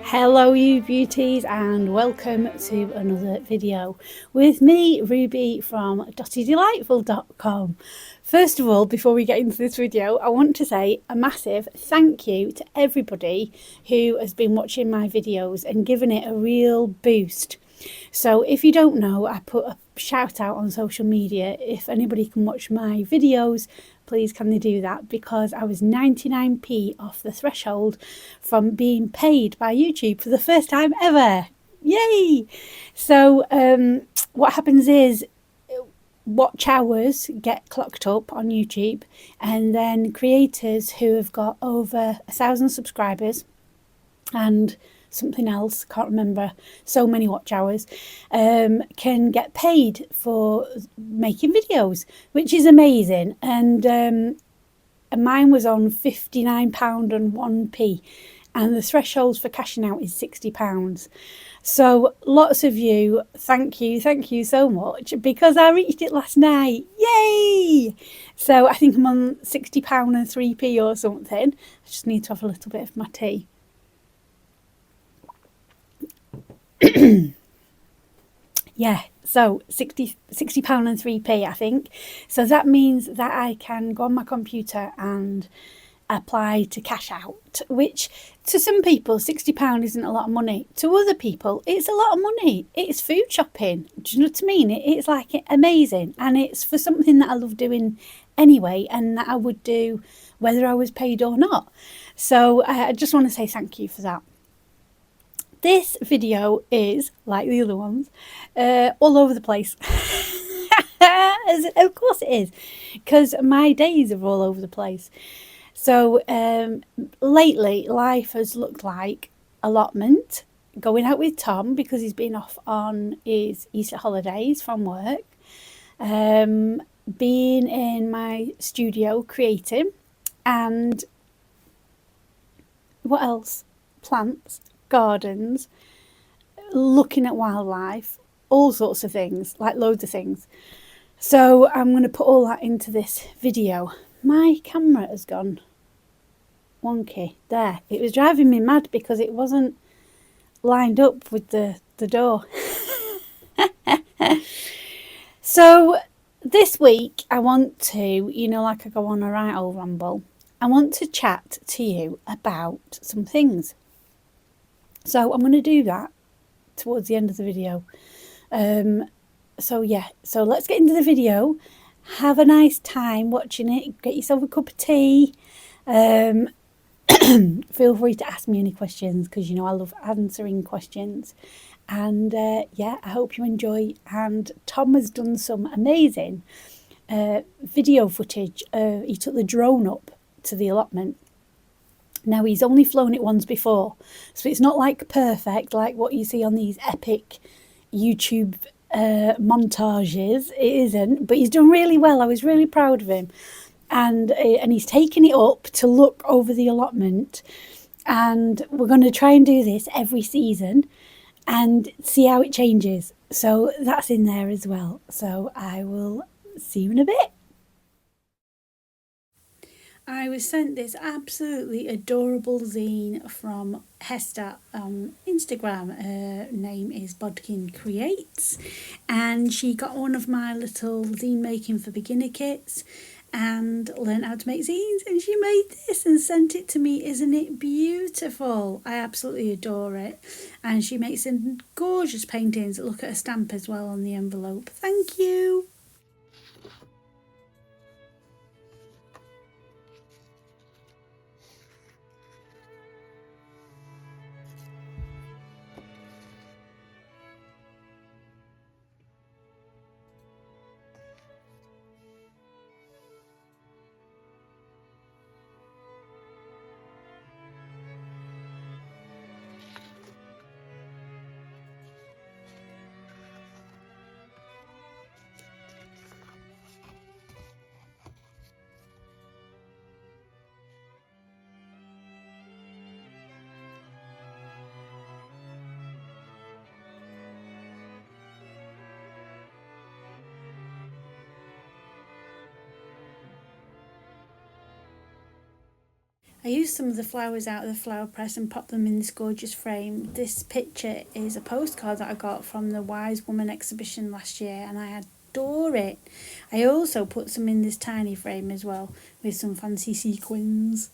Hello you beauties and welcome to another video with me, Ruby from dottydelightful.com. First of all, before we get into this video, I want to say a massive thank you to everybody who has been watching my videos and given it a real boost. So if you don't know, I put a shout out on social media. If anybody can watch my videos, please can they do that, because I was 99p off the threshold from being paid by YouTube for the first time ever. Yay! So what happens is watch hours get clocked up on YouTube, and then creators who have got over 1,000 subscribers and something else, can't remember, so many watch hours, can get paid for making videos, which is amazing. And mine was on £59 and 1p, and the threshold for cashing out is £60. So lots of you, thank you so much, because I reached it last night. Yay! So I think I'm on £60 and 3p or something. I just need to have a little bit of my tea. Yeah, so £60 and 3p, I think. So that means that I can go on my computer and apply to cash out, which to some people £60 isn't a lot of money. To other people it's a lot of money. It's food shopping. Do you know what I mean? It's like amazing, and it's for something that I love doing anyway, and that I would do whether I was paid or not. So I just want to say thank you for that. This video is, like the other ones, all over the place. Of course it is, because my days are all over the place. So lately, life has looked like allotment, going out with Tom because he's been off on his Easter holidays from work, being in my studio creating, and what else? Plants, gardens, looking at wildlife, all sorts of things, like loads of things. So I'm going to put all that into this video. My camera has gone wonky there. It was driving me mad because it wasn't lined up with the door. So this week I want to, like I go on a right old ramble, I want to chat to you about some things. So I'm going to do that towards the end of the video. So let's get into the video. Have a nice time watching it. Get yourself a cup of tea. Feel free to ask me any questions, because I love answering questions. And I hope you enjoy. And Tom has done some amazing video footage. He took the drone up to the allotment. Now, he's only flown it once before, so it's not like perfect like what you see on these epic YouTube montages. It isn't, but he's done really well. I was really proud of him. And he's taken it up to look over the allotment, and we're going to try and do this every season and see how it changes. So that's in there as well. So I will see you in a bit. I was sent this absolutely adorable zine from Hester on Instagram. Her name is Bodkin Creates, and she got one of my little zine making for beginner kits and learned how to make zines, and she made this and sent it to me. Isn't it beautiful? I absolutely adore it. And she makes some gorgeous paintings. Look at her stamp as well on the envelope. Thank you. I used some of the flowers out of the flower press and popped them in this gorgeous frame. This picture is a postcard that I got from the Wise Woman exhibition last year, and I adore it. I also put some in this tiny frame as well with some fancy sequins.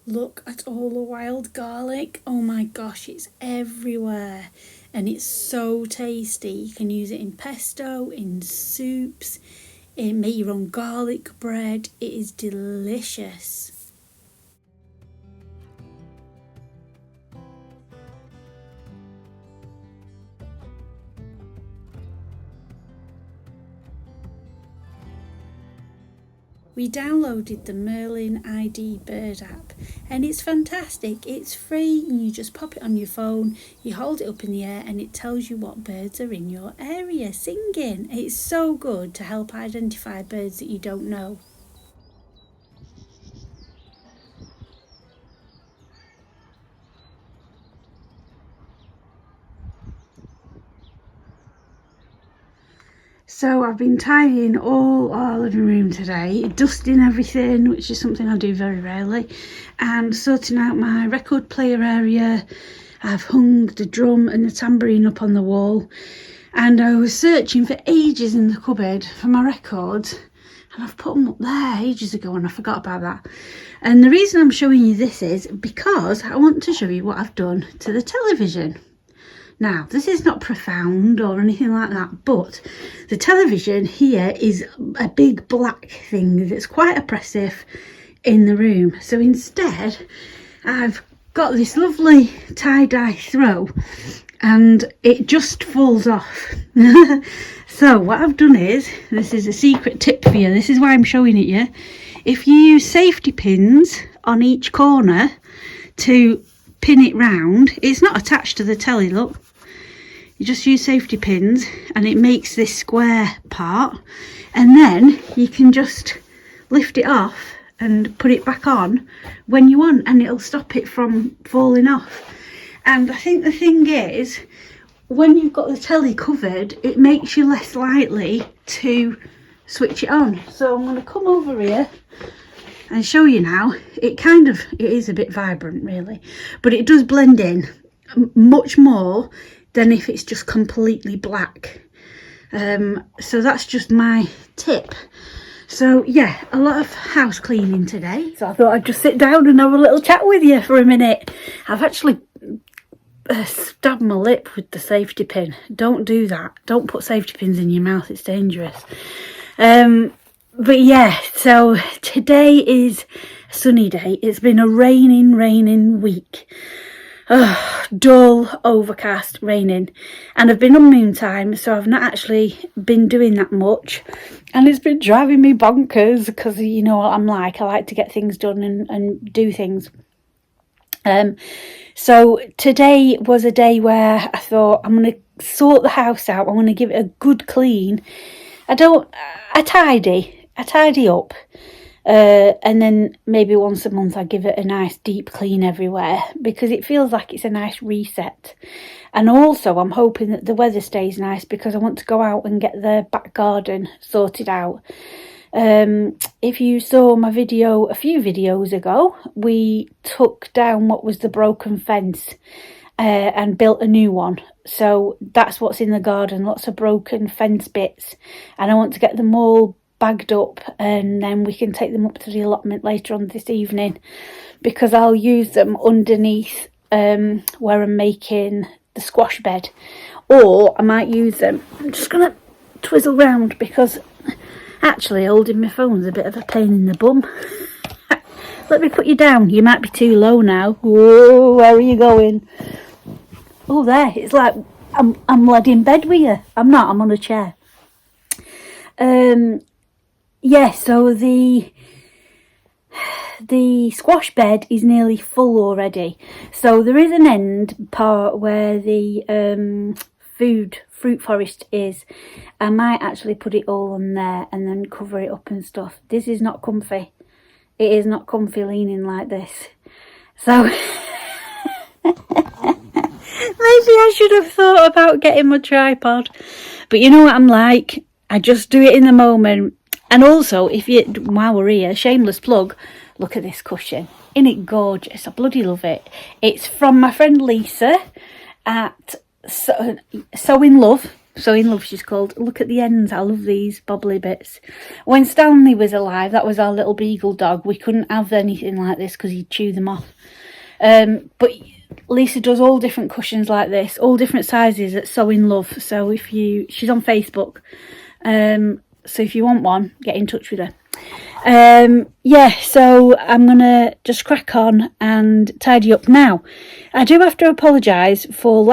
Look at all the wild garlic. Oh my gosh, it's everywhere. And it's so tasty. You can use it in pesto, in soups, make your own garlic bread. It is delicious. We downloaded the Merlin ID bird app and it's fantastic. It's free and you just pop it on your phone, you hold it up in the air and it tells you what birds are in your area singing. It's so good to help identify birds that you don't know. So I've been tidying all our living room today, dusting everything, which is something I do very rarely, and sorting out my record player area. I've hung the drum and the tambourine up on the wall, and I was searching for ages in the cupboard for my records, and I've put them up there ages ago and I forgot about that. And the reason I'm showing you this is because I want to show you what I've done to the television. Now, this is not profound or anything like that, but the television here is a big black thing that's quite oppressive in the room. So instead, I've got this lovely tie-dye throw and it just falls off. So what I've done is, this is a secret tip for you, this is why I'm showing it you. If you use safety pins on each corner to pin it round, it's not attached to the telly, look. You just use safety pins and it makes this square part, and then you can just lift it off and put it back on when you want and it'll stop it from falling off. And I think the thing is, when you've got the telly covered, it makes you less likely to switch it on. So I'm going to come over here and show you now. It is a bit vibrant really, but it does blend in much more than if it's just completely black. So that's just my tip. So yeah, a lot of house cleaning today, so I thought I'd just sit down and have a little chat with you for a minute. I've actually stabbed my lip with the safety pin. Don't do that. Don't put safety pins in your mouth, it's dangerous. But yeah, so today is a sunny day. It's been a raining week. Dull, overcast, raining, and I've been on moon time, so I've not actually been doing that much, and it's been driving me bonkers because you know what I'm like. I like to get things done and do things. So today was a day where I thought I'm going to sort the house out. I'm going to give it a good clean. I tidy up. And then maybe once a month I give it a nice deep clean everywhere, because it feels like it's a nice reset. And also I'm hoping that the weather stays nice, because I want to go out and get the back garden sorted out. If you saw my video a few videos ago, we took down what was the broken fence and built a new one. So that's what's in the garden, lots of broken fence bits, and I want to get them all bagged up, and then we can take them up to the allotment later on this evening, because I'll use them underneath where I'm making the squash bed, or I might use them. I'm just gonna twizzle round, because actually holding my phone's a bit of a pain in the bum. Let me put you down. You might be too low now. Whoa, where are you going? Oh, there. It's like I'm led in bed with you. I'm not. I'm on a chair. Yeah, so the squash bed is nearly full already. So there is an end part where the fruit forest is. I might actually put it all on there and then cover it up and stuff. This is not comfy. It is not comfy leaning like this. So maybe I should have thought about getting my tripod. But you know what I'm like? I just do it in the moment. And also, while we're here, shameless plug, look at this cushion. Isn't it gorgeous? I bloody love it. It's from my friend Lisa at So in Love. So in Love, she's called. Look at the ends. I love these bobbly bits. When Stanley was alive, that was our little beagle dog. We couldn't have anything like this because he'd chew them off. But Lisa does all different cushions like this, all different sizes at So in Love. So she's on Facebook. So if you want one, get in touch with her. Yeah, so I'm going to just crack on and tidy up now. I do have to apologise for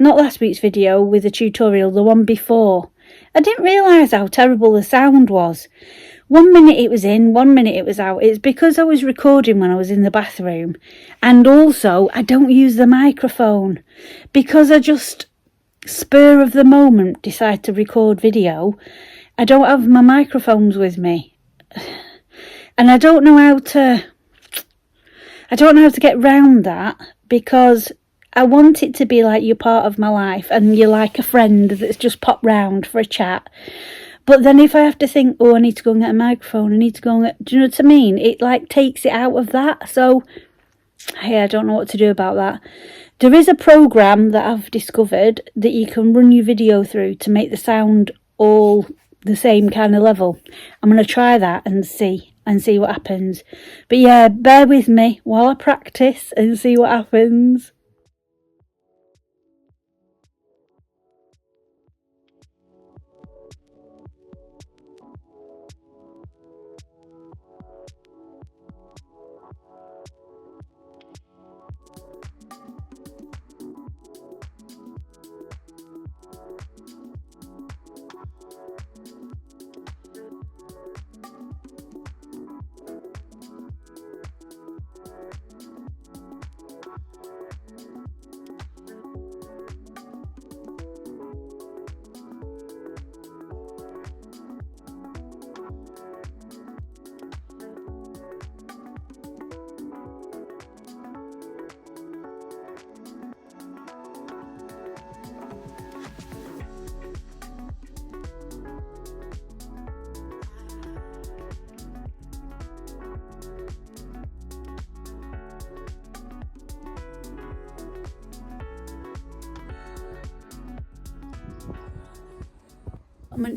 not last week's video with the tutorial, the one before. I didn't realise how terrible the sound was. 1 minute it was in, 1 minute it was out. It's because I was recording when I was in the bathroom. And also, I don't use the microphone, because I just, spur of the moment, decide to record video. I don't have my microphones with me. And I don't know how to get round that, because I want it to be like you're part of my life and you're like a friend that's just popped round for a chat. But then if I have to think, oh, I need to go and get a microphone, I need to go and get, do you know what I mean? It like takes it out of that. So, yeah, I don't know what to do about that. There is a program that I've discovered that you can run your video through to make the sound all the same kind of level. I'm going to try that and see what happens. But yeah, bear with me while I practice and see what happens.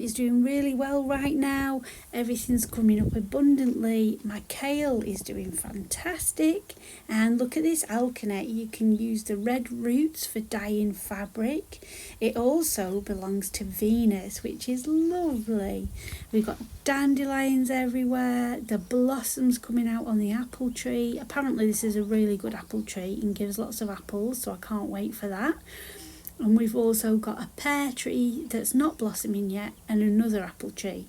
Is doing really well right now. Everything's coming up abundantly. My kale is doing fantastic, and look at this alkanet. You can use the red roots for dyeing fabric. It also belongs to Venus, which is lovely. We've got dandelions everywhere. The blossoms coming out on the apple tree. Apparently this is a really good apple tree and gives lots of apples, so I can't wait for that. And we've also got a pear tree that's not blossoming yet, and another apple tree.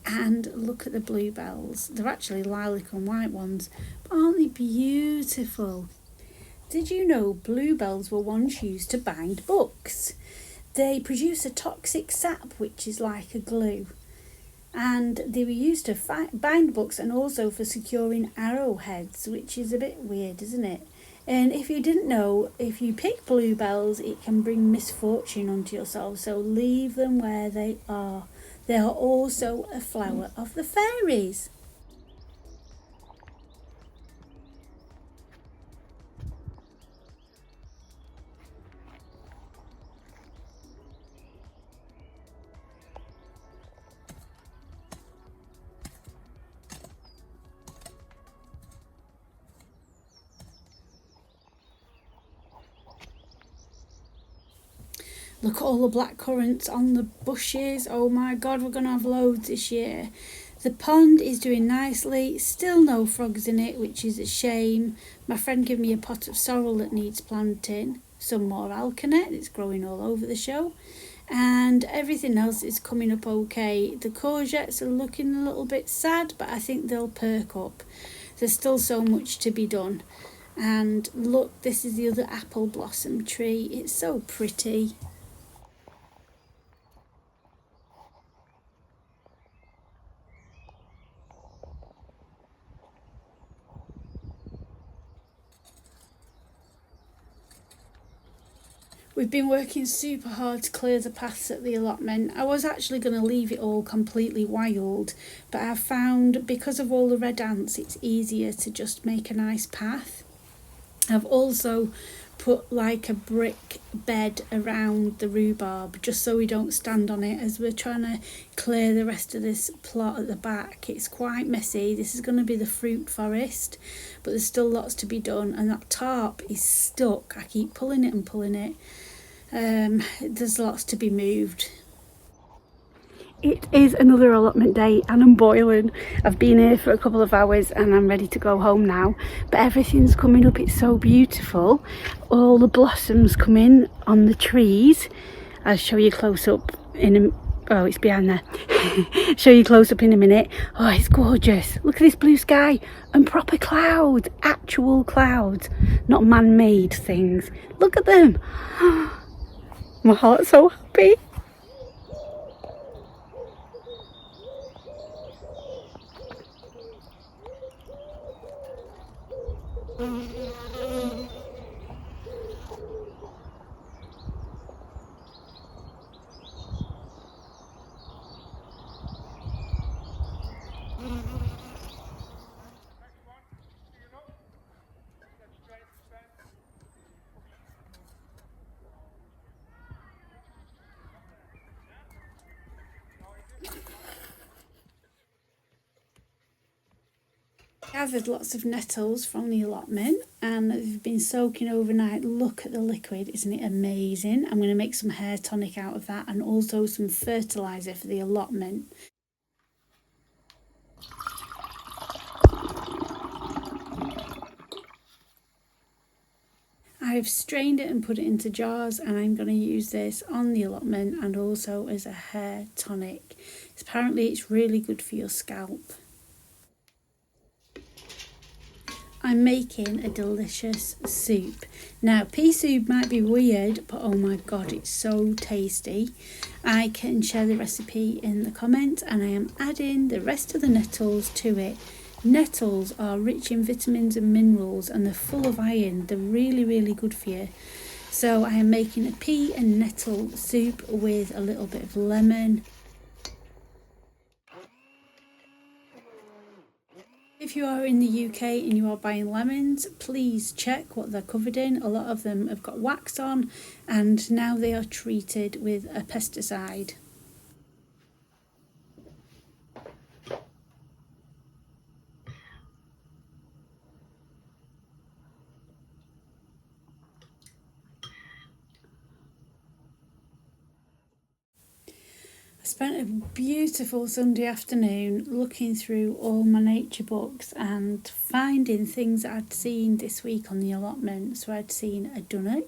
And look at the bluebells. They're actually lilac and white ones, but aren't they beautiful? Did you know bluebells were once used to bind books? They produce a toxic sap which is like a glue. and they were used to bind books and also for securing arrowheads, which is a bit weird, isn't it? And if you didn't know, if you pick bluebells, it can bring misfortune onto yourself, so leave them where they are. They are also a flower of the fairies. Look at all the black currants on the bushes. Oh my god, we're going to have loads this year. The pond is doing nicely. Still no frogs in it, which is a shame. My friend gave me a pot of sorrel that needs planting. Some more alkanet that's growing all over the show. And everything else is coming up okay. The courgettes are looking a little bit sad, but I think they'll perk up. There's still so much to be done. And look, this is the other apple blossom tree. It's so pretty. We've been working super hard to clear the paths at the allotment. I was actually going to leave it all completely wild, but I've found because of all the red ants, it's easier to just make a nice path. I've also put like a brick bed around the rhubarb just so we don't stand on it as we're trying to clear the rest of this plot at the back. It's quite messy. This is going to be the fruit forest, but there's still lots to be done, and that tarp is stuck. I keep pulling it and pulling it. There's lots to be moved. It is another allotment day and I'm boiling. I've been here for a couple of hours and I'm ready to go home now, but everything's coming up. It's so beautiful. All the blossoms come in on the trees. I'll show you close up in a oh, it's behind there. Show you close up in a minute. Oh, it's gorgeous. Look at this blue sky and proper clouds, actual clouds, not man-made things. Look at them. My heart's so happy. Gathered lots of nettles from the allotment and they've been soaking overnight. Look at the liquid, isn't it amazing? I'm going to make some hair tonic out of that and also some fertiliser for the allotment. I've strained it and put it into jars and I'm going to use this on the allotment and also as a hair tonic. Apparently it's really good for your scalp. I'm making a delicious soup. Now, pea soup might be weird, but oh my god, it's so tasty. I can share the recipe in the comments and I am adding the rest of the nettles to it. Nettles are rich in vitamins and minerals and they're full of iron. They're really, really good for you. So I am making a pea and nettle soup with a little bit of lemon. If you are in the UK and you are buying lemons, please check what they're covered in. A lot of them have got wax on and now they are treated with a pesticide. I spent a beautiful Sunday afternoon looking through all my nature books and finding things that I'd seen this week on the allotment. So I'd seen a dunnock,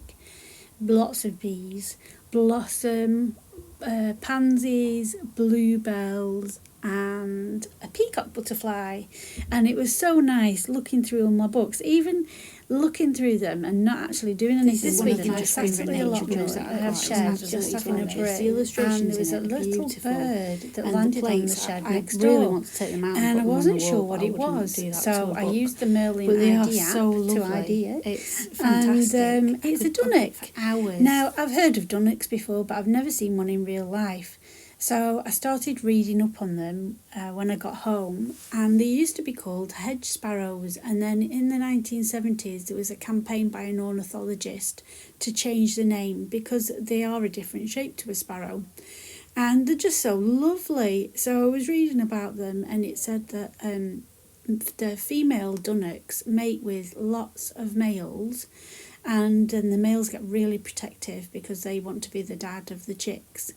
lots of bees, blossom, pansies, bluebells and a peacock butterfly, and it was so nice looking through all my books. Even looking through them and not actually doing anything. This week I sat at the allotment that I have shed, just having a break, and there was a little bird that landed on the shed next door. Really want to take them out and I wasn't sure what it was, so I used the Merlin ID app to ID it. It's fantastic. And it's a dunnock. Now, I've heard of dunnocks before, but I've never seen one in real life. So I started reading up on them when I got home, and they used to be called hedge sparrows, and then in the 1970s there was a campaign by an ornithologist to change the name because they are a different shape to a sparrow, and they're just so lovely. So I was reading about them, and it said that the female dunnocks mate with lots of males, and then the males get really protective because they want to be the dad of the chicks.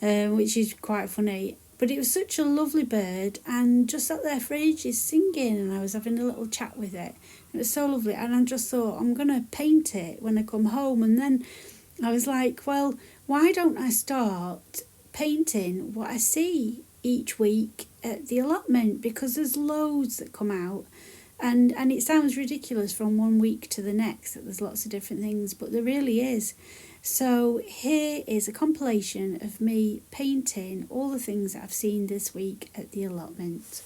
Which is quite funny. But it was such a lovely bird, and just sat there for ages singing, and I was having a little chat with it. It was so lovely, and I just thought, I'm going to paint it when I come home. And then I was like, well, why don't I start painting what I see each week at the allotment? Because there's loads that come out. And it sounds ridiculous from one week to the next that there's lots of different things, but there really is. So here is a compilation of me painting all the things that I've seen this week at the allotment.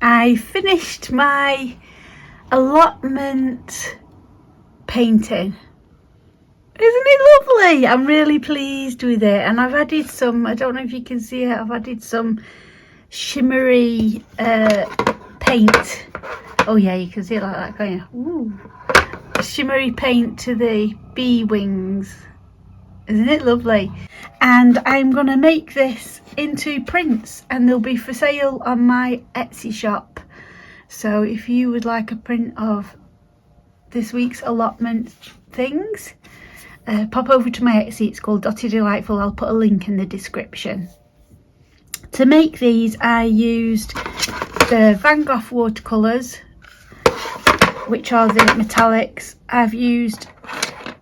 I finished my allotment painting. Isn't it lovely? I'm really pleased with it, and I've added some, I don't know if you can see it, I've added some shimmery paint. Oh yeah, you can see it like that, can't you? Ooh. Shimmery paint to the bee wings. Isn't it lovely? And I'm going to make this into prints, and they'll be for sale on my Etsy shop. So if you would like a print of this week's allotment things, pop over to my Etsy. It's called Dotty Delightful. I'll put a link in the description. To make these, I used the Van Gogh watercolours, which are the metallics. I've used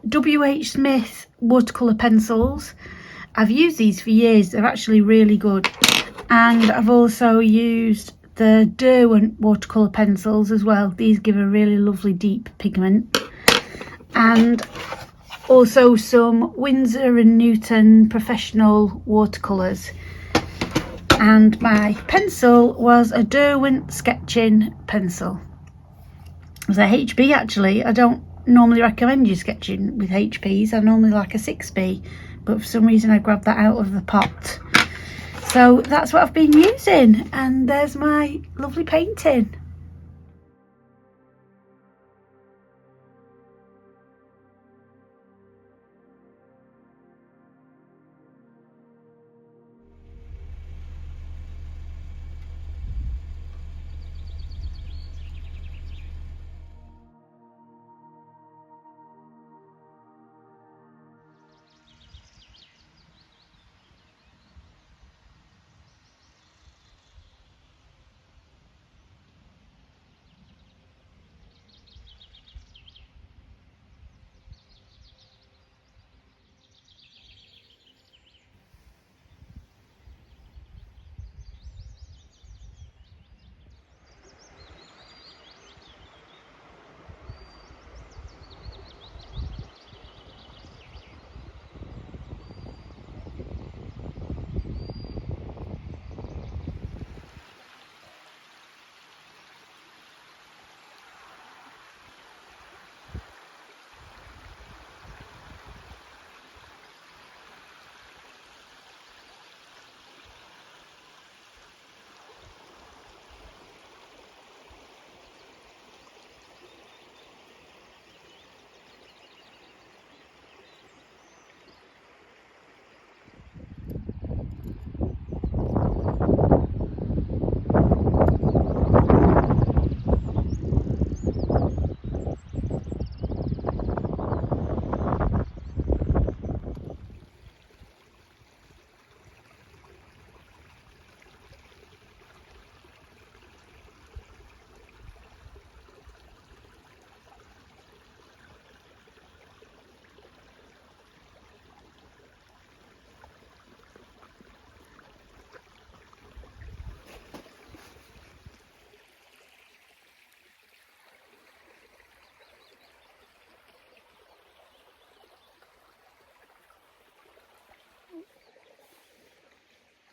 W.H. Smith watercolour pencils. I've used these for years. They're actually really good. And I've also used the Derwent watercolour pencils as well. These give a really lovely deep pigment. And also some Winsor & Newton professional watercolours. And my pencil was a Derwent sketching pencil. It was a HB actually. I don't normally recommend you sketching with HPs. I normally like a 6B, but for some reason I grabbed that out of the pot. So that's what I've been using, and there's my lovely painting.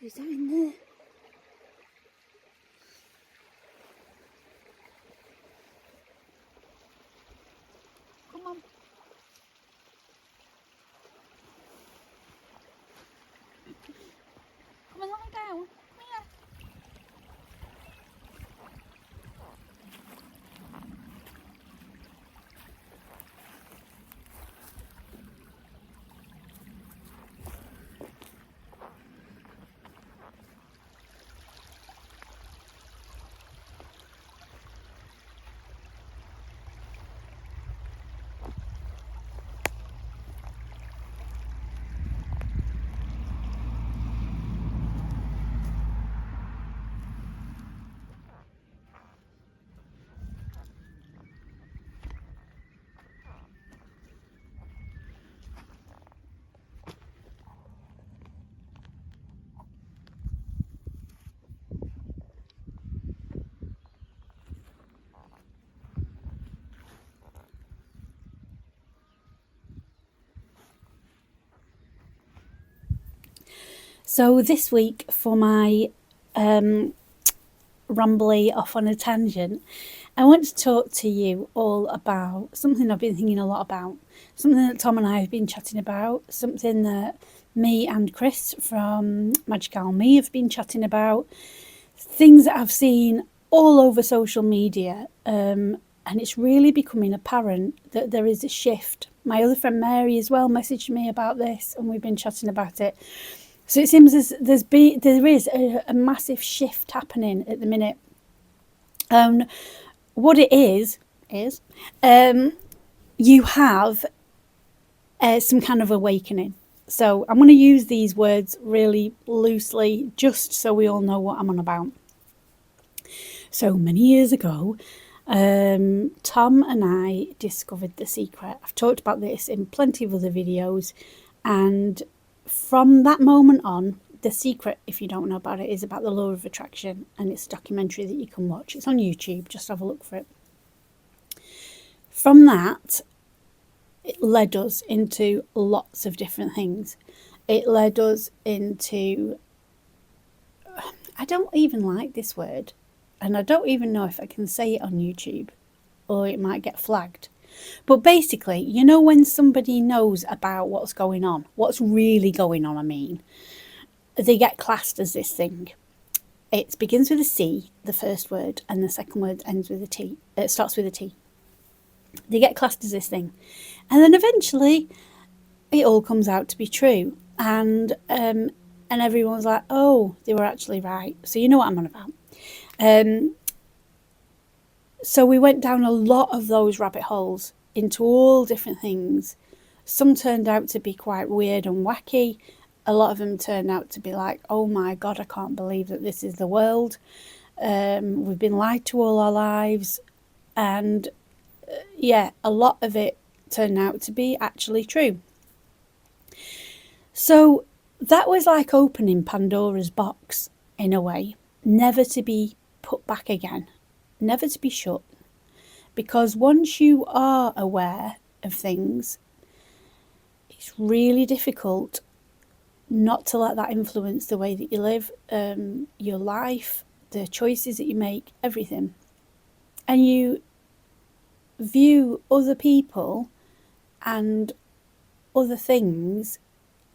Is that in there? Come on. Come on, lie down. Come here. So this week for my rambly off on a tangent, I want to talk to you all about something I've been thinking a lot about, something that Tom and I have been chatting about, something that me and Chris from Magical Me have been chatting about, things that I've seen all over social media, and it's really becoming apparent that there is a shift. My other friend Mary as well messaged me about this, and we've been chatting about it. So it seems as there is a massive shift happening at the minute. What it is you have some kind of awakening. So I'm going to use these words really loosely, just so we all know what I'm on about. So many years ago, Tom and I discovered the secret. I've talked about this in plenty of other videos, and from that moment on, The Secret, if you don't know about it, is about the law of attraction, and it's a documentary that you can watch. It's on YouTube, just have a look for it. From that, it led us into lots of different things. It led us into, I don't even like this word, and I don't even know if I can say it on YouTube, or it might get flagged. But basically, you know when somebody knows about what's going on, what's really going on, I mean, they get classed as this thing. It begins with a C, the first word, and the second word ends with a T. It starts with a T. They get classed as this thing. And then eventually, it all comes out to be true. And everyone's like, oh, they were actually right. So you know what I'm on about. So we went down a lot of those rabbit holes into all different things. Some turned out to be quite weird and wacky. A lot of them turned out to be like, oh my God, I can't believe that this is the world. We've been lied to all our lives. And yeah, a lot of it turned out to be actually true. So that was like opening Pandora's box in a way, never to be put back again, never to be shut. Because once you are aware of things, it's really difficult not to let that influence the way that you live, your life, the choices that you make, everything. And you view other people and other things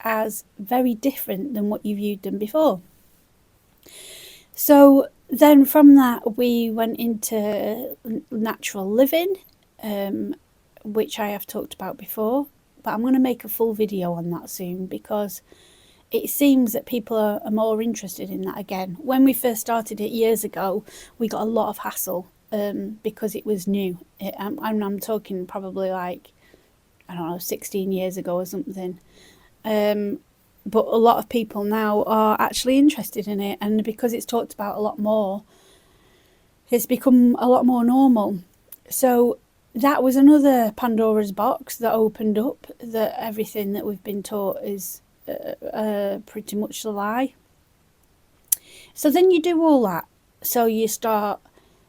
as very different than what you viewed them before. So then from that we went into natural living, which I have talked about before, but I'm going to make a full video on that soon because it seems that people are more interested in that again. When we first started it years ago, we got a lot of hassle because it was new. I'm talking probably like, I don't know, 16 years ago or something. But a lot of people now are actually interested in it, and because it's talked about a lot more, it's become a lot more normal. So that was another Pandora's box that opened up, that everything that we've been taught is pretty much a lie. So then you do all that. So you start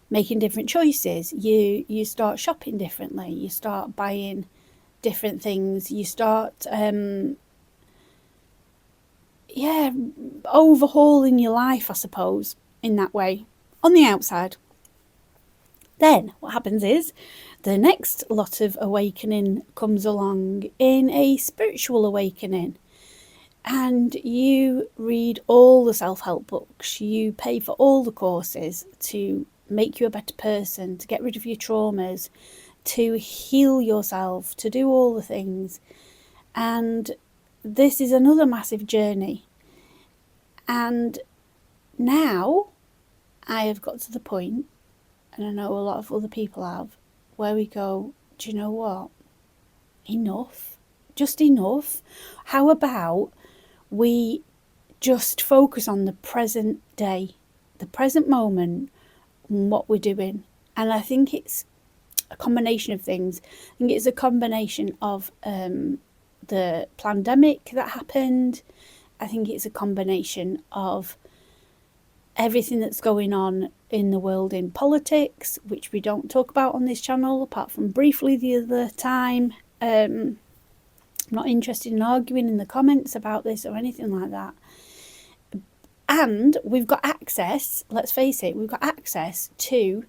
making different choices. You start shopping differently. You start buying different things. You start overhauling your life, I suppose, in that way, on the outside. Then what happens is the next lot of awakening comes along in a spiritual awakening. And you read all the self-help books, you pay for all the courses to make you a better person, to get rid of your traumas, to heal yourself, to do all the things. And this is another massive journey. And now I have got to the point, and I know a lot of other people have, where we go, do you know what? Enough. Just enough. How about we just focus on the present day, the present moment, and what we're doing? And I think it's a combination of things. I think it's a combination of the pandemic that happened. I think it's a combination of everything that's going on in the world in politics, which we don't talk about on this channel, apart from briefly the other time. I'm not interested in arguing in the comments about this or anything like that. And we've got access, let's face it, we've got access to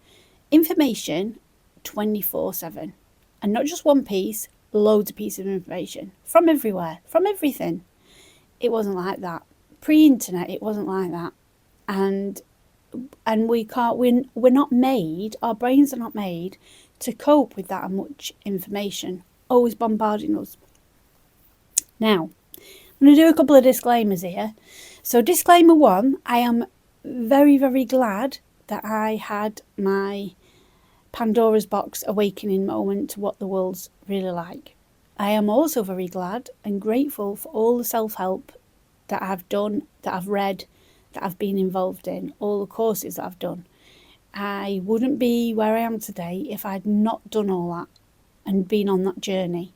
information 24/7. And not just one piece, loads of pieces of information from everywhere, from everything. It wasn't like that. Pre-internet, it wasn't like that. And we're not made, our brains are not made to cope with that much information, always bombarding us. Now, I'm going to do a couple of disclaimers here. So disclaimer 1, I am very, very glad that I had my Pandora's box awakening moment to what the world's really like. I am also very glad and grateful for all the self-help that I've done, that I've read, that I've been involved in, all the courses that I've done. I wouldn't be where I am today if I'd not done all that and been on that journey.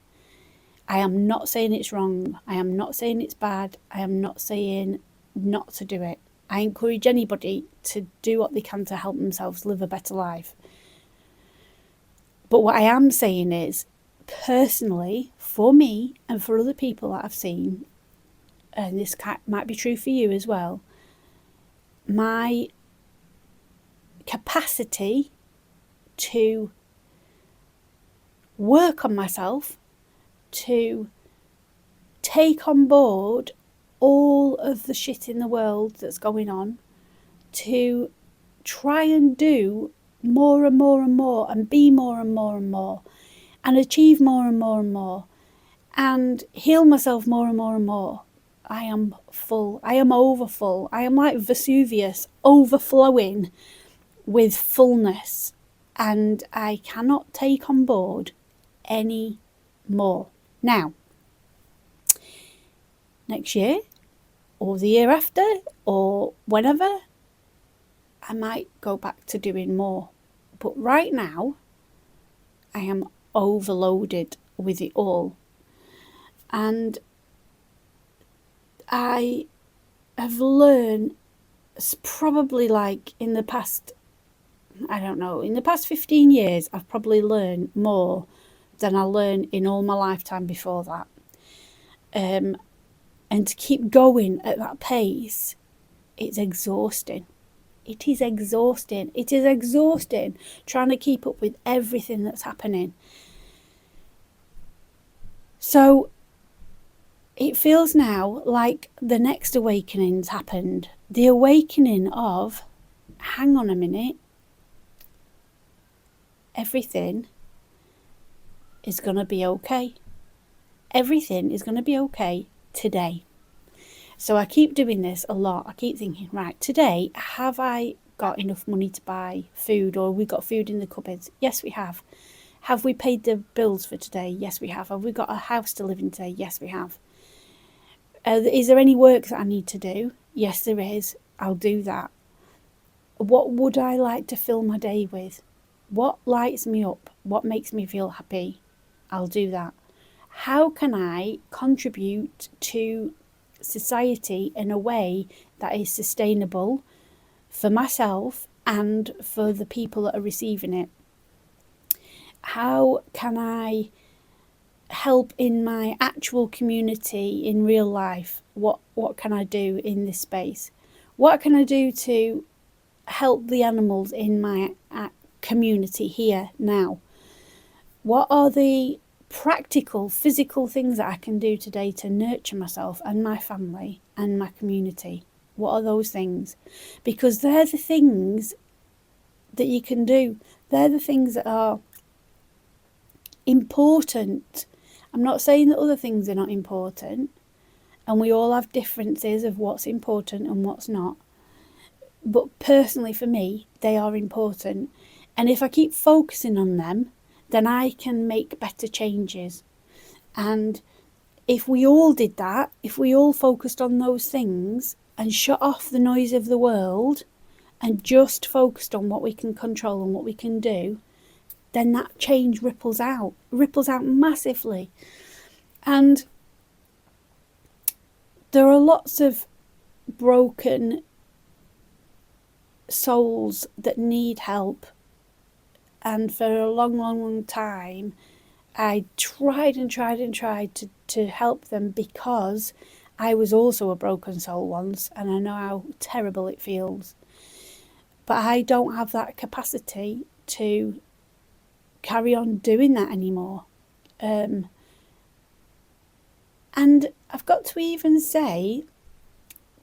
I am not saying it's wrong. I am not saying it's bad. I am not saying not to do it. I encourage anybody to do what they can to help themselves live a better life. But what I am saying is, personally, for me and for other people that I've seen, and this might be true for you as well, my capacity to work on myself, to take on board all of the shit in the world that's going on, to try and do more and more and more, and be more and more and more, and achieve more and more and more, and heal myself more and more and more. I am full. I am overfull. I am like Vesuvius, overflowing with fullness, and I cannot take on board any more. Now, next year, or the year after, or whenever, I might go back to doing more. But right now, I am overloaded with it all. And I have learned, probably like in the past, in the past 15 years, I've probably learned more than I learned in all my lifetime before that. And to keep going at that pace, it's exhausting. It is exhausting. It is exhausting trying to keep up with everything that's happening. So it feels now like the next awakening's happened. The awakening of, hang on a minute, everything is going to be okay. Everything is going to be okay today. So I keep doing this a lot. I keep thinking, right, today, have I got enough money to buy food, or have we got food in the cupboards? Yes, we have. Have we paid the bills for today? Yes, we have. Have we got a house to live in today? Yes, we have. Is there any work that I need to do? Yes, there is. I'll do that. What would I like to fill my day with? What lights me up? What makes me feel happy? I'll do that. How can I contribute to society in a way that is sustainable for myself and for the people that are receiving it? How can I help in my actual community in real life? What can I do in this space? What can I do to help the animals in my community here now? What are the practical, physical things that I can do today to nurture myself and my family and my community? What are those things? Because they're the things that you can do. They're the things that are important. I'm not saying that other things are not important, and we all have differences of what's important and what's not. But personally for me, they are important. And if I keep focusing on them, then I can make better changes. And if we all did that, if we all focused on those things and shut off the noise of the world and just focused on what we can control and what we can do, then that change ripples out massively. And there are lots of broken souls that need help. And for a long, long, long time, I tried to help them because I was also a broken soul once, and I know how terrible it feels. But I don't have that capacity to carry on doing that anymore. And I've got to even say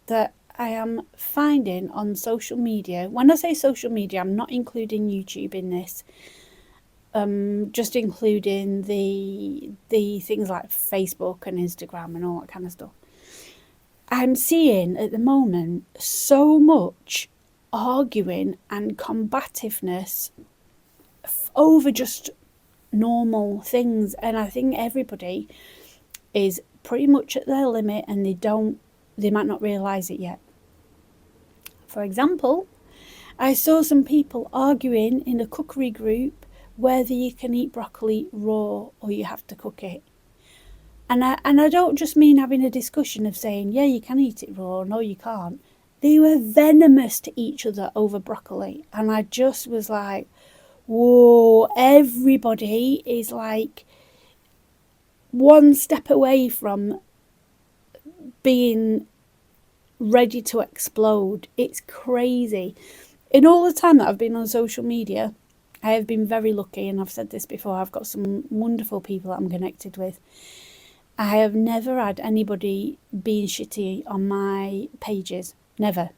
that I am finding on social media, when I say social media, I'm not including YouTube in this, just including the things like Facebook and Instagram and all that kind of stuff. I'm seeing at the moment so much arguing and combativeness over just normal things, and I think everybody is pretty much at their limit, and they might not realise it yet. For example, I saw some people arguing in a cookery group whether you can eat broccoli raw or you have to cook it. And I don't just mean having a discussion of saying, yeah, you can eat it raw, no, you can't. They were venomous to each other over broccoli. And I just was like, whoa, everybody is like one step away from being ready to explode. It's crazy. In all the time that I've been on social media, I have been very lucky, and I've said this before, I've got some wonderful people that I'm connected with. I have never had anybody being shitty on my pages. Never.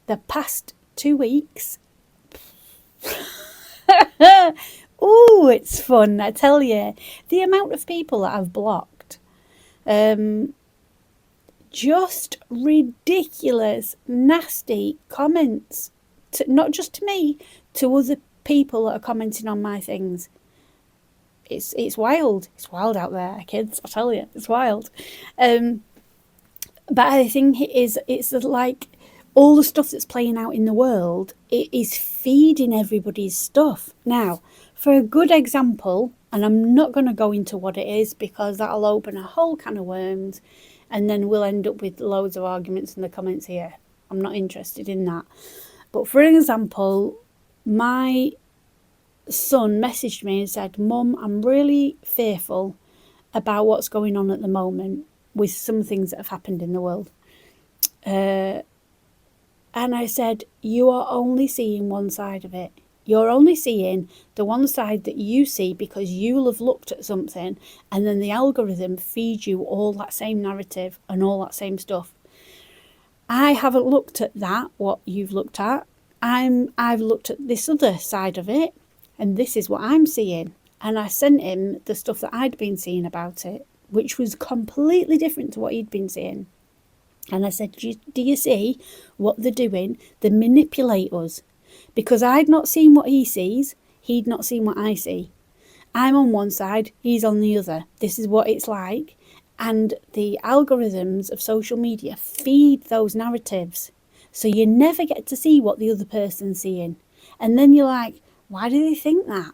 The past 2 weeks... Ooh, it's fun, I tell you. The amount of people that I've blocked. Just ridiculous, nasty comments. Not just to me, to other people that are commenting on my things. It's wild. It's wild out there, kids. I tell you, it's wild. But I think it's like all the stuff that's playing out in the world. It is feeding everybody's stuff. Now, for a good example, and I'm not going to go into what it is because that'll open a whole can of worms, and then we'll end up with loads of arguments in the comments here. I'm not interested in that. But for example, my son messaged me and said, Mum, I'm really fearful about what's going on at the moment with some things that have happened in the world. And I said, you are only seeing one side of it. You're only seeing the one side that you see because you'll have looked at something, and then the algorithm feeds you all that same narrative and all that same stuff. I haven't looked at that, what you've looked at. I've looked at this other side of it, and this is what I'm seeing. And I sent him the stuff that I'd been seeing about it, which was completely different to what he'd been seeing. And I said, do you see what they're doing? They manipulate us. Because I'd not seen what he sees, he'd not seen what I see. I'm on one side, he's on the other. This is what it's like. And the algorithms of social media feed those narratives. So you never get to see what the other person's seeing. And then you're like, why do they think that?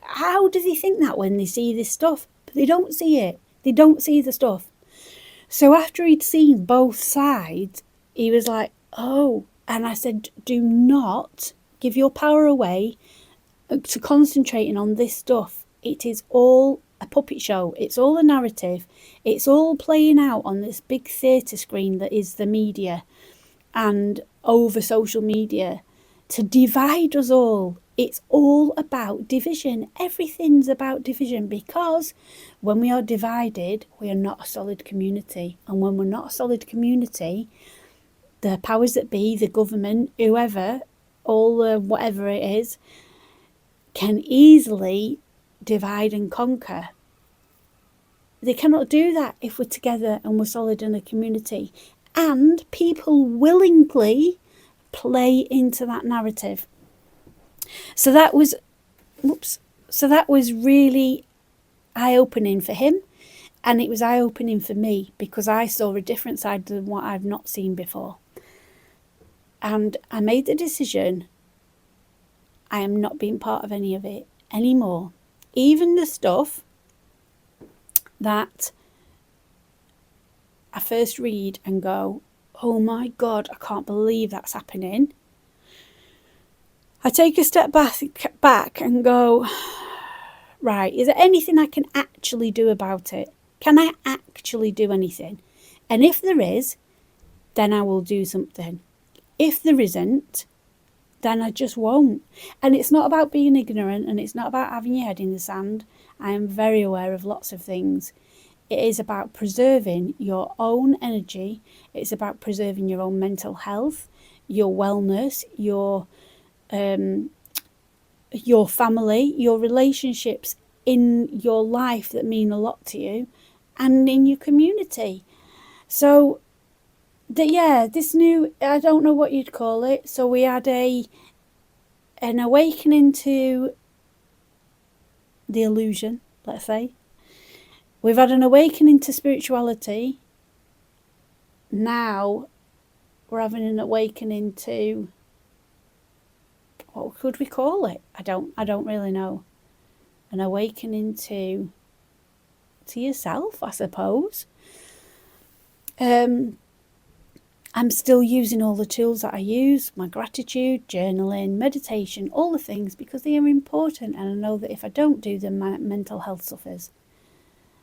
How do they think that when they see this stuff? But they don't see it. They don't see the stuff. So after he'd seen both sides, he was like, oh. And I said, do not give your power away to concentrating on this stuff. It is all a puppet show. It's all a narrative. It's all playing out on this big theatre screen that is the media and over social media to divide us all. It's all about division. Everything's about division, because when we are divided, we are not a solid community. And when we're not a solid community, the powers that be, the government, whoever, whatever it is, can easily divide and conquer. They cannot do that if we're together and we're solid in a community. And people willingly play into that narrative. So that was really eye-opening for him, and it was eye-opening for me, because I saw a different side than what I've not seen before. And I made the decision, I am not being part of any of it anymore. Even the stuff that I first read and go, oh my God, I can't believe that's happening. I take a step back and go, right, is there anything I can actually do about it? Can I actually do anything? And if there is, then I will do something. If there isn't, then I just won't. And it's not about being ignorant, and it's not about having your head in the sand. I am very aware of lots of things. It is about preserving your own energy. It's about preserving your own mental health, your wellness, your family, your relationships in your life that mean a lot to you, and in your community. So this new, I don't know what you'd call it. So we had an awakening to the illusion, let's say. We've had an awakening to spirituality. Now we're having an awakening to, what could we call it? I don't really know. An awakening to yourself, I suppose. I'm still using all the tools that I use, my gratitude, journaling, meditation, all the things, because they are important, and I know that if I don't do them, my mental health suffers.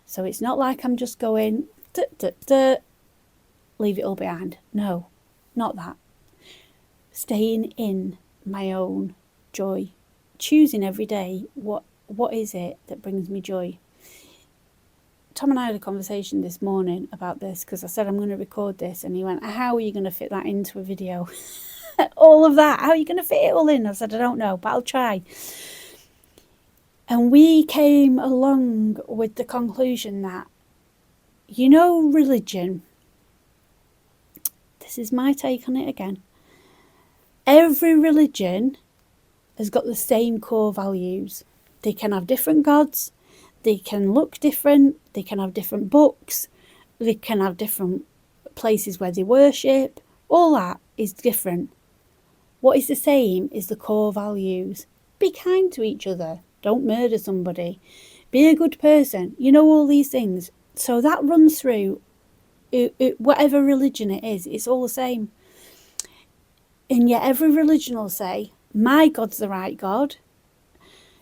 So it's not like I'm just going, leave it all behind. No, not that. Staying in my own joy, choosing every day what is it that brings me joy. Tom and I had a conversation this morning about this, because I said I'm going to record this, and he went, how are you going to fit that into a video? All of that, how are you going to fit it all in? I said, I don't know, but I'll try. And we came along with the conclusion that, religion, this is my take on it again, every religion has got the same core values. They can have different gods, they can look different, they can have different books, they can have different places where they worship. All that is different. What is the same is the core values. Be kind to each other. Don't murder somebody. Be a good person. All these things. So that runs through whatever religion it is. It's all the same. And yet every religion will say, my God's the right God.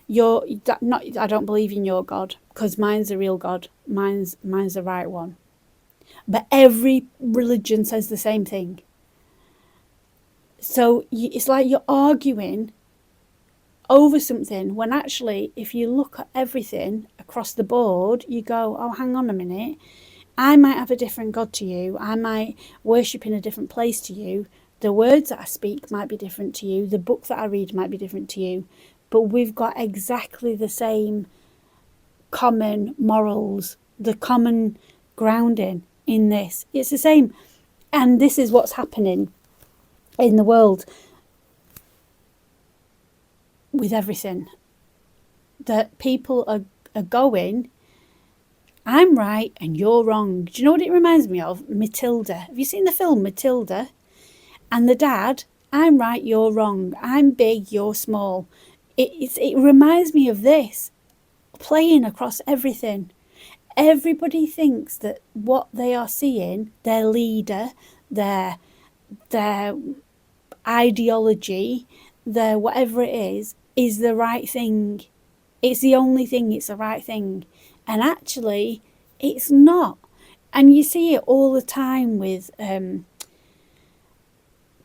I don't believe in your God, because mine's the real God. Mine's the right one. But every religion says the same thing. So it's like you're arguing over something, when actually, if you look at everything across the board, you go, oh, hang on a minute. I might have a different God to you. I might worship in a different place to you. The words that I speak might be different to you. The book that I read might be different to you. But we've got exactly the same common morals, the common grounding in this. It's the same. And this is what's happening in the world with everything. That people are going, I'm right and you're wrong. Do you know what it reminds me of? Matilda. Have you seen the film Matilda? And the dad, I'm right, you're wrong. I'm big, you're small. It reminds me of this, playing across everything. Everybody thinks that what they are seeing, their leader, their ideology, their whatever it is the right thing. It's the only thing, it's the right thing. And actually, it's not. And you see it all the time with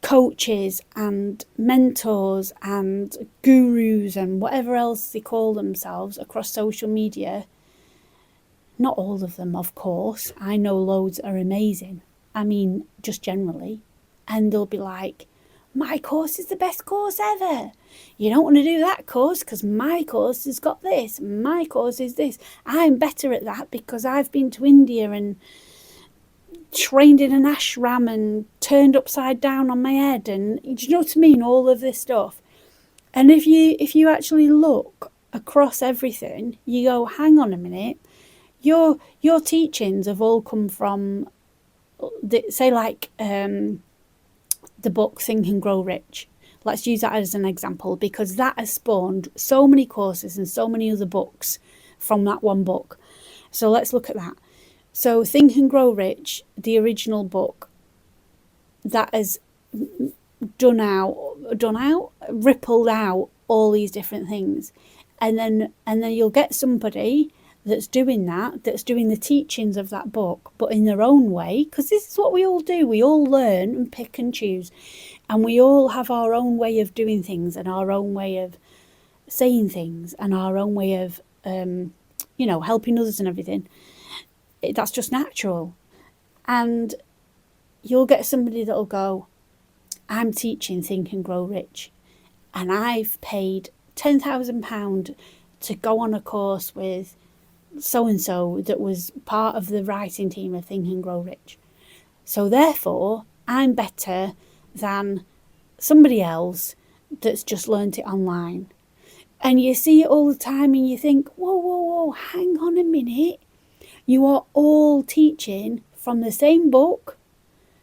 coaches and mentors and gurus and whatever else they call themselves across social media. Not all of them, of course. I know loads are amazing. I mean, just generally. And they'll be like, my course is the best course ever. You don't want to do that course because my course has got this. My course is this. I'm better at that because I've been to India and trained in an ashram and turned upside down on my head, and do you know what I mean, all of this stuff. And if you actually look across everything, you go, hang on a minute, your teachings have all come from the book Think and Grow Rich. Let's use that as an example, because that has spawned so many courses and so many other books from that one book. So let's look at that. So Think and Grow Rich, the original book, that has rippled out all these different things. And then you'll get somebody that's doing that, that's doing the teachings of that book, but in their own way, because this is what we all do. We all learn and pick and choose, and we all have our own way of doing things and our own way of saying things and our own way of, helping others and everything. That's just natural. And you'll get somebody that'll go, I'm teaching Think and Grow Rich, and I've paid £10,000 to go on a course with so-and-so that was part of the writing team of Think and Grow Rich. So therefore, I'm better than somebody else that's just learnt it online. And you see it all the time and you think, whoa, hang on a minute. You are all teaching from the same book.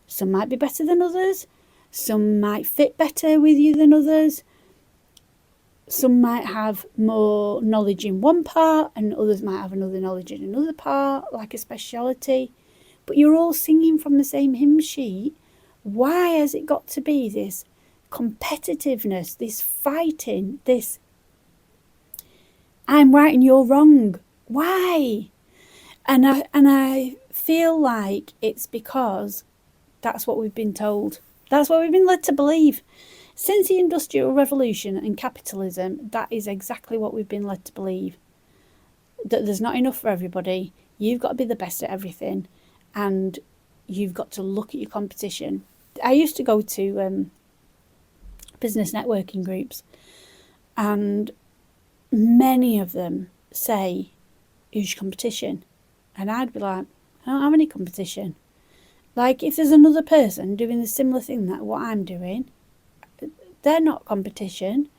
Some might be better than others. Some might fit better with you than others. Some might have more knowledge in one part and others might have another knowledge in another part, like a speciality. But you're all singing from the same hymn sheet. Why has it got to be this competitiveness, this fighting, this I'm right and you're wrong? Why? And I feel like it's because that's what we've been told. That's what we've been led to believe. Since the Industrial Revolution and capitalism, that is exactly what we've been led to believe. That there's not enough for everybody. You've got to be the best at everything. And you've got to look at your competition. I used to go to business networking groups. And many of them say, who's your competition? And I'd be like, I don't have any competition. Like, if there's another person doing the similar thing that what I'm doing, they're not competition.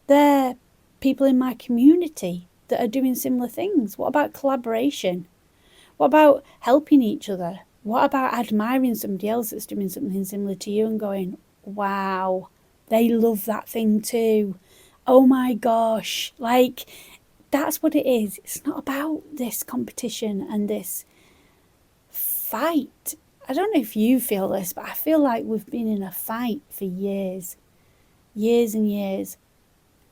They're people in my community that are doing similar things. What about collaboration? What about helping each other? What about admiring somebody else that's doing something similar to you and going, wow, they love that thing too. Oh my gosh. Like, that's what it is. It's not about this competition and this fight. I don't know if you feel this, but I feel like we've been in a fight for years and years.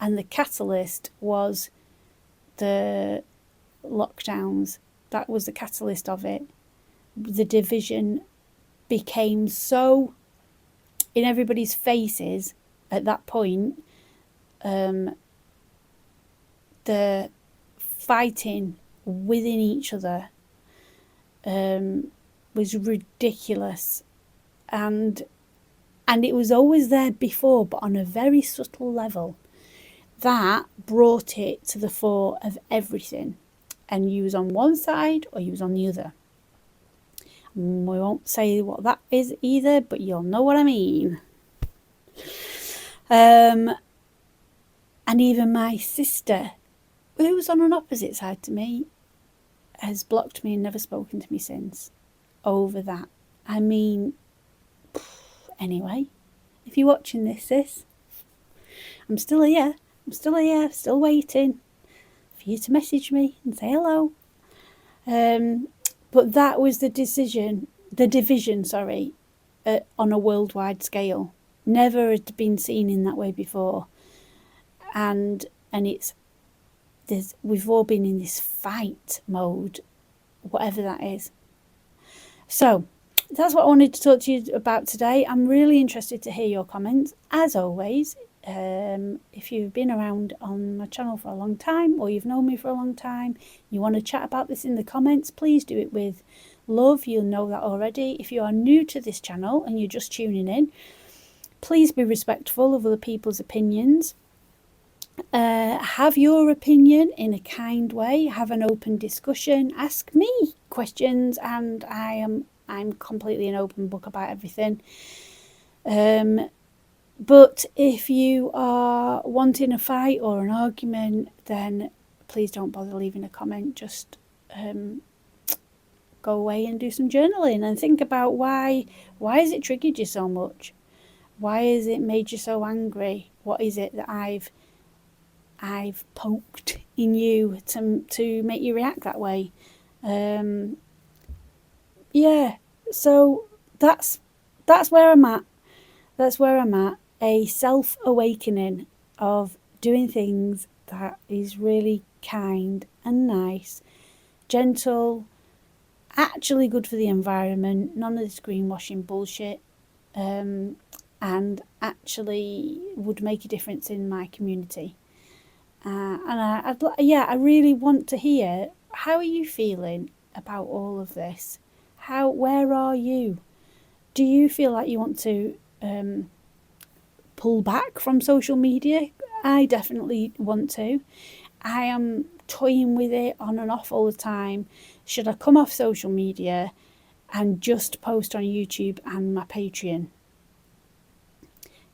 And the catalyst was the lockdowns. That was the catalyst of it. The division became so in everybody's faces at that point. The fighting within each other was ridiculous, and it was always there before, but on a very subtle level. That brought it to the fore of everything, and you was on one side or you was on the other. We won't say what that is either, but you'll know what I mean. And even my sister, who was on an opposite side to me, has blocked me and never spoken to me since over that. I mean, anyway, if you're watching this, sis, I'm still here, still waiting for you to message me and say hello. But that was the division, on a worldwide scale. Never had been seen in that way before. And we've all been in this fight mode, whatever that is. So that's what I wanted to talk to you about today. I'm really interested to hear your comments, as always. If you've been around on my channel for a long time, or you've known me for a long time, you want to chat about this in the comments, please do it with love. You'll know that already. If you are new to this channel and you're just tuning in, please be respectful of other people's opinions. Have your opinion in a kind way. Have an open discussion. Ask me questions, and I'm completely an open book about everything. But if you are wanting a fight or an argument, then please don't bother leaving a comment. Just go away and do some journaling and think about why has it triggered you so much? Why has it made you so angry? What is it that I've poked in you to make you react that way? So that's where I'm at. That's where I'm at. A self-awakening of doing things that is really kind and nice gentle, actually good for the environment, none of this greenwashing bullshit, and actually would make a difference in my community. I really want to hear, how are you feeling about all of this? Where are you? Do you feel like you want to pull back from social media? I definitely want to. I am toying with it on and off all the time. Should I come off social media and just post on YouTube and my Patreon?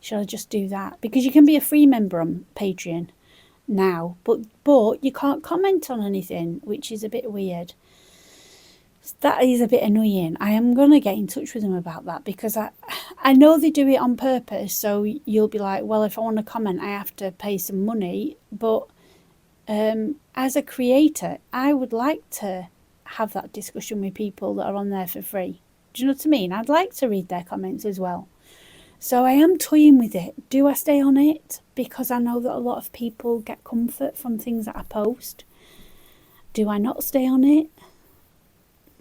Should I just do that? Because you can be a free member on Patreon now, but you can't comment on anything, which is a bit weird. That is a bit annoying. I am going to get in touch with them about that, because I know they do it on purpose, so you'll be like, well, if I want to comment I have to pay some money, but as a creator I would like to have that discussion with people that are on there for free. Do you know what I mean? I'd like to read their comments as well. So I am toying with it. Do I stay on it? Because I know that a lot of people get comfort from things that I post. Do I not stay on it?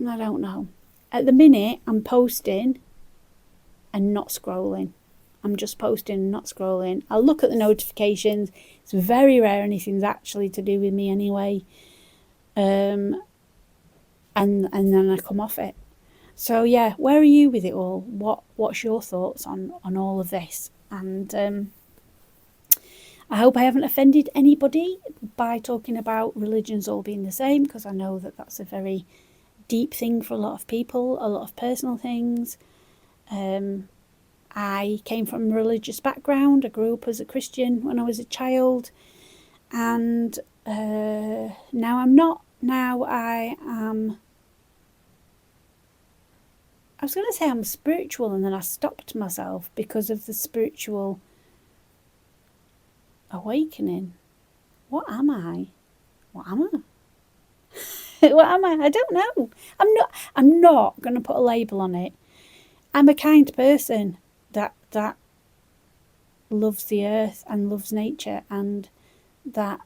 I don't know. At the minute, I'm posting and not scrolling. I'm just posting and not scrolling. I'll look at the notifications. It's very rare anything's actually to do with me anyway. And then I come off it. So yeah, where are you with it all? What's your thoughts on all of this? And I hope I haven't offended anybody by talking about religions all being the same, because I know that that's a very deep thing for a lot of people, a lot of personal things. I came from a religious background. I grew up as a Christian when I was a child, and now I'm not. Now I was going to say I'm spiritual, and then I stopped myself because of the spiritual awakening. What am I? What am I? What am I? I don't know. I'm not going to put a label on it. I'm a kind person that loves the earth and loves nature, and that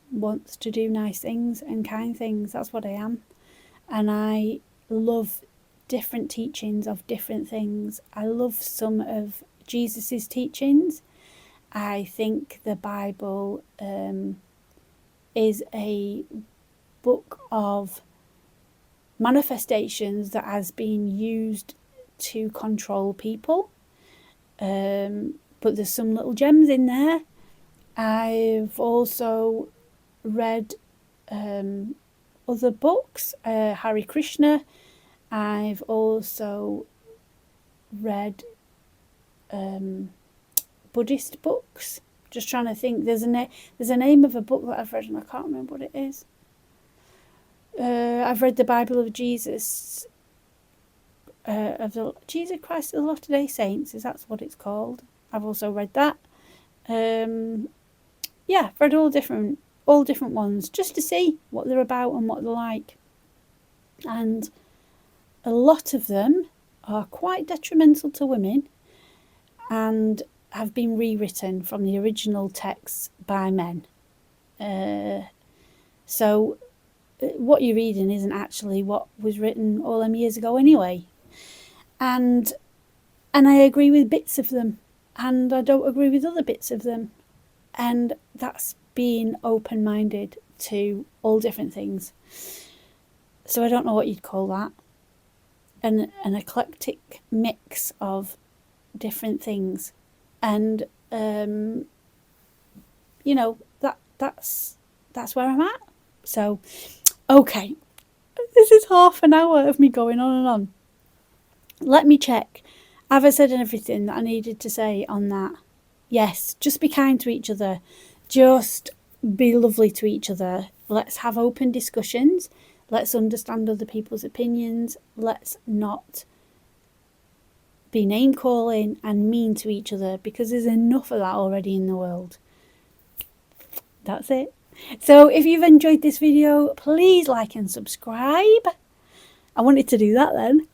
wants to do nice things and kind things. That's what I am. And I love different teachings of different things. I love some of Jesus's teachings. I think the Bible is a book of manifestations that has been used to control people, but there's some little gems in there. I've also read other books, Hare Krishna. I've also read Buddhist books. Just trying to think. There's a name of a book that I've read and I can't remember what it is. I've read the Bible of Jesus, of the Jesus Christ of the Latter-day Saints. Is that what it's called? I've also read that. Yeah, I've read all different ones, just to see what they're about and what they're like. And a lot of them are quite detrimental to women and have been rewritten from the original texts by men. So what you're reading isn't actually what was written all them years ago anyway. And I agree with bits of them, and I don't agree with other bits of them. And that's being open-minded to all different things. So I don't know what you'd call that. An eclectic mix of different things. And that's where I'm at. So okay, this is half an hour of me going on and on. Let me check. Have I said everything that I needed to say on that? Yes, just be kind to each other. Just be lovely to each other. Let's have open discussions. Let's understand other people's opinions. Let's not be name calling and mean to each other, because there's enough of that already in the world. That's it. So if you've enjoyed this video, please like and subscribe. I wanted to do that then.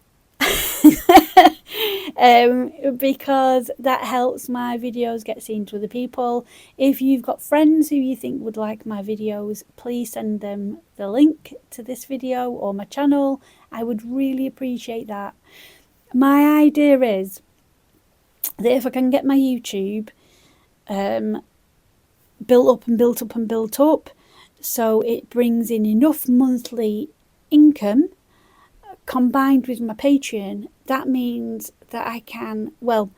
because that helps my videos get seen to other people. If you've got friends who you think would like my videos, please send them the link to this video or my channel. I would really appreciate that. My idea is that if I can get my YouTube built up and built up and built up, so it brings in enough monthly income combined with my Patreon, that means that I can, well,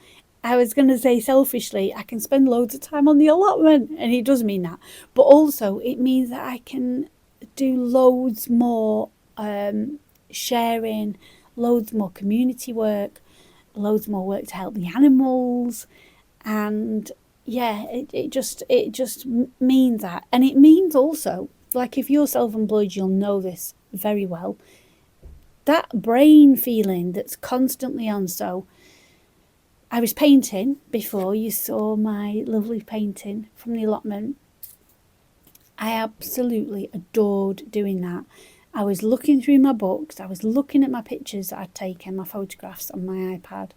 I was going to say selfishly, I can spend loads of time on the allotment, and it does mean that, but also it means that I can do loads more sharing, loads more community work, loads more work to help the animals, and yeah, it just means that. And it means also, like, if you're self-employed, you'll know this very well, that brain feeling that's constantly on. So I was painting before you saw my lovely painting from the allotment. I absolutely adored doing that. I was looking through my books, I was looking at my pictures that I'd taken, my photographs on my iPad.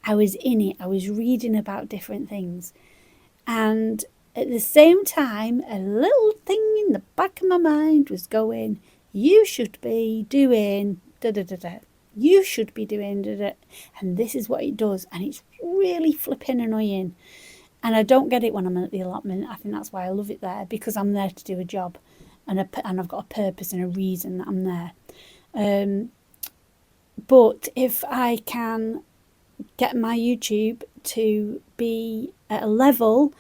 I was in it, I was reading about different things. And at the same time, a little thing in the back of my mind was going, you should be doing da-da-da-da. You should be doing da-da. And this is what it does. And it's really flipping annoying. And I don't get it when I'm at the allotment. I think that's why I love it there, because I'm there to do a job. And I've got a purpose and a reason that I'm there. But if I can get my YouTube to be at a level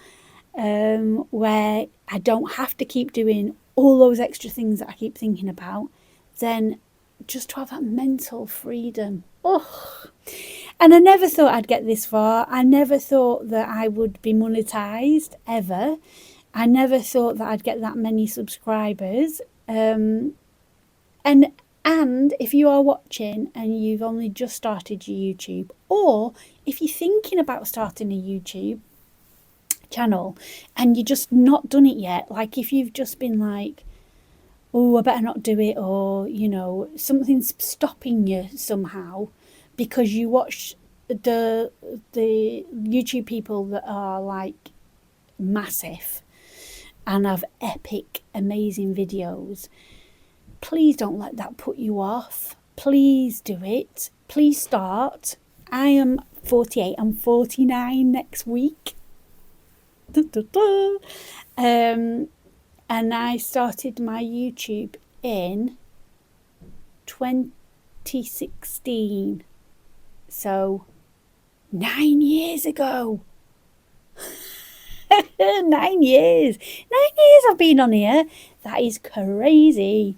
where I don't have to keep doing all those extra things that I keep thinking about, then just to have that mental freedom. Oh, and I never thought I'd get this far. I never thought that I would be monetized ever. I never thought that I'd get that many subscribers. And if you are watching and you've only just started your YouTube, or if you're thinking about starting a YouTube channel and you're just not done it yet, like if you've just been like, oh, I better not do it, or, you know, something's stopping you somehow because you watch the YouTube people that are like massive and have epic, amazing videos, please don't let that put you off. Please do it. Please start. I am 48. I'm 49 next week. And I started my YouTube in 2016. So 9 years ago. 9 years. 9 years I've been on here. That is crazy.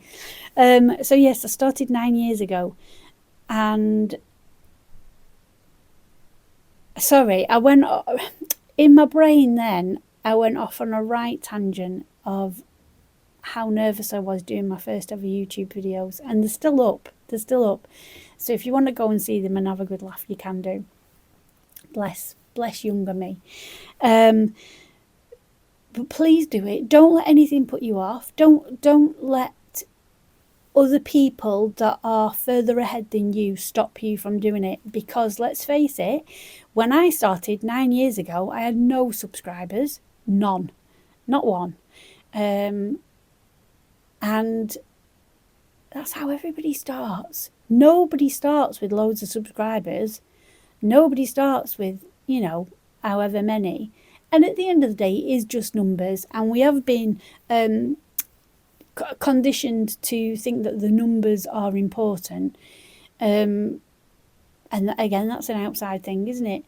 So yes, I started 9 years ago. And sorry, I went in my brain then, I went off on a right tangent of how nervous I was doing my first ever YouTube videos. And they're still up. They're still up. So if you want to go and see them and have a good laugh, you can do. Bless younger me. But please do it. Don't let anything put you off. Don't let other people that are further ahead than you stop you from doing it, because let's face it, when I started 9 years ago, I had no subscribers. None. Not one. And that's how everybody starts. Nobody starts with loads of subscribers. Nobody starts with, you know, however many. And at the end of the day, it is just numbers. And we have been conditioned to think that the numbers are important. And again, that's an outside thing, isn't it?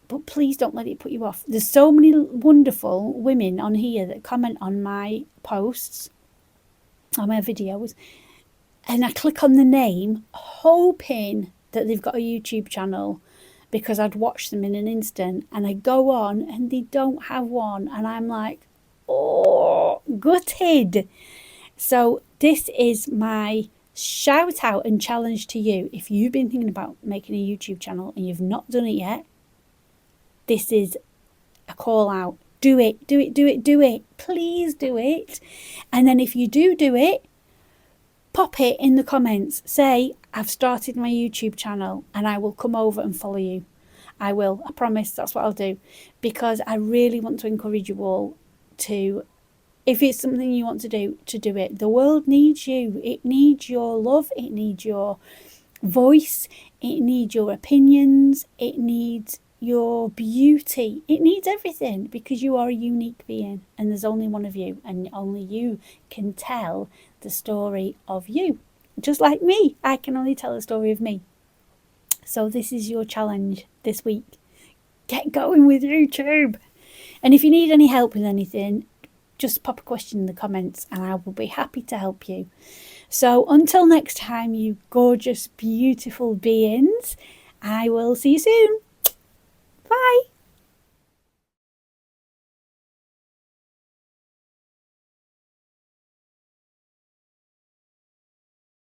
But please don't let it put you off. There's so many wonderful women on here that comment on my posts, on my videos. And I click on the name, hoping that they've got a YouTube channel, because I'd watch them in an instant, and I go on and they don't have one, and I'm like, oh, gutted. So this is my shout out and challenge to you. If you've been thinking about making a YouTube channel and you've not done it yet, this is a call out. Do it, do it. Please do it. And then if you do it, pop it in the comments. Say, I've started my YouTube channel and I will come over and follow you. I will. I promise that's what I'll do. Because I really want to encourage you all to, if it's something you want to do it. The world needs you. It needs your love. It needs your voice. It needs your opinions. It needs your beauty. It needs everything, because you are a unique being and there's only one of you, and only you can tell the story of you. Just like me, I can only tell the story of me. So this is your challenge this week. Get going with YouTube. And if you need any help with anything, just pop a question in the comments and I will be happy to help you. So until next time, you gorgeous, beautiful beings, I will see you soon. Bye.